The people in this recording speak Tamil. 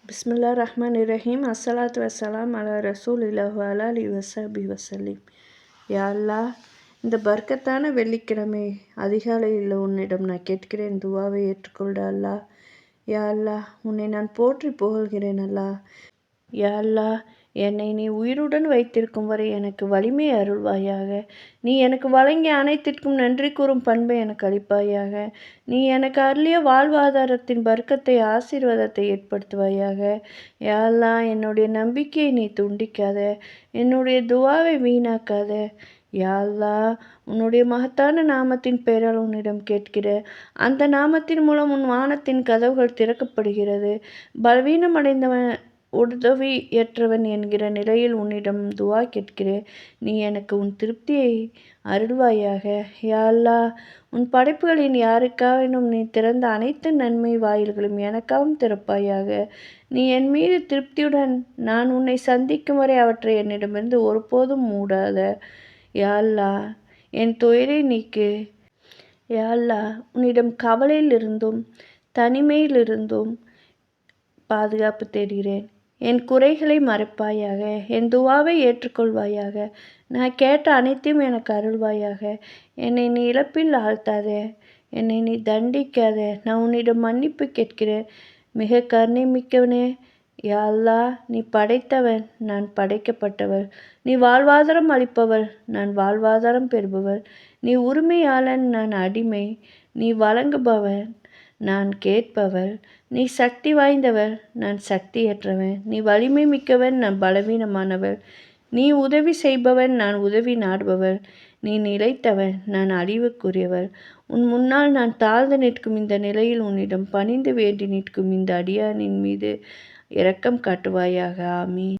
பிஸ்மில்லாஹிர்ரஹ்மானிர்ரஹீம். அஸ்ஸலாத்து வஸ்ஸலாம் அலா ரசூலில்லாஹி வ அலா ஆலிஹி வஸஹ்பிஹி வஸல்லிம். யா அல்லாஹ், இந்த பர்க்கத்தான வெள்ளிக்கிழமை அதிகாலையில் உன்னிடம் நான் கேட்கிறேன், துவாவை ஏற்றுக்கொள்டா அல்லாஹ். யா அல்லாஹ், உன்னை நான் போற்றி புகழ்கிறேன் அல்லாஹ். யா அல்லாஹ், என்னை நீ உயிருடன் வைத்திருக்கும் வரை எனக்கு வலிமை அருள்வாயாக. நீ எனக்கு வழங்கிய அனைத்திற்கும் நன்றி கூறும் பண்பை எனக்கு அளிப்பாயாக. நீ எனக்கு அருளிய வாழ்வாதாரத்தின் பர்க்கத்தை, ஆசீர்வாதத்தை ஏற்படுத்துவாயாக. யா அல்லாஹ், என்னுடைய நம்பிக்கையை நீ துண்டிக்காத, என்னுடைய துவாவை வீணாக்காத. யா அல்லாஹ், உன்னுடைய மகத்தான நாமத்தின் பெயரால் உன்னிடம் கேட்கிற அந்த நாமத்தின் மூலம் உன் வானத்தின் கதவுகள் திறக்கப்படுகிறது. பலவீனமடைந்தவன், உதவியற்றவன் என்கிற நிலையில் உன்னிடம் துவா கேட்கிறேன். நீ எனக்கு உன் திருப்தியை அருள்வாயாக. யா அல்லாஹ், உன் படைப்புகளின் யாருக்காயினும் நீ திறந்த அனைத்து நன்மை வாயில்களும் எனக்காகவும் திறப்பாயாக. நீ என் மீது திருப்தியுடன் நான் உன்னை சந்திக்கும் வரை அவற்றை என்னிடமிருந்து ஒருபோதும் மூடாத. யா அல்லாஹ், என் துயரை நீக்கு. யா அல்லாஹ், உன்னிடம் கவலையிலிருந்தும் தனிமையிலிருந்தும் பாதுகாப்பு தேடுகிறேன். என் குறைகளை மறைப்பாயாக. என் துவாவை ஏற்றுக்கொள்வாயாக. நான் கேட்ட அனைத்தையும் எனக்கு அருள்வாயாக. என்னை நீ இழப்பில் ஆழ்த்தாதே, என்னை நீ தண்டிக்காத. நான் உன்னிடம் மன்னிப்பு கேட்கிறேன், மிக கருணை மிக்கவனே. யா அல்லாஹ், நீ படைத்தவன், நான் படைக்கப்பட்டவள். நீ வாழ்வாதாரம் அளிப்பவள், நான் வாழ்வாதாரம் பெறுபவள். நீ உரிமையாளன், நான் அடிமை. நீ வழங்குபவன், நான் கேட்பவள். நீ சக்தி வாய்ந்தவள், நான் சக்தியற்றவன். நீ வலிமை மிக்கவன், நான் பலவீனமானவள். நீ உதவி செய்பவன், நான் உதவி நாடுபவள். நீ நிலைத்தவன், நான் அழிவுக்குரியவள். உன் முன்னால் நான் தாழ்ந்து நிற்கும் இந்த நிலையில் உன்னிடம் பணிந்து வேண்டி நிற்கும் இந்த அடியானின் மீது இரக்கம் காட்டுவாயாக. ஆமீன்.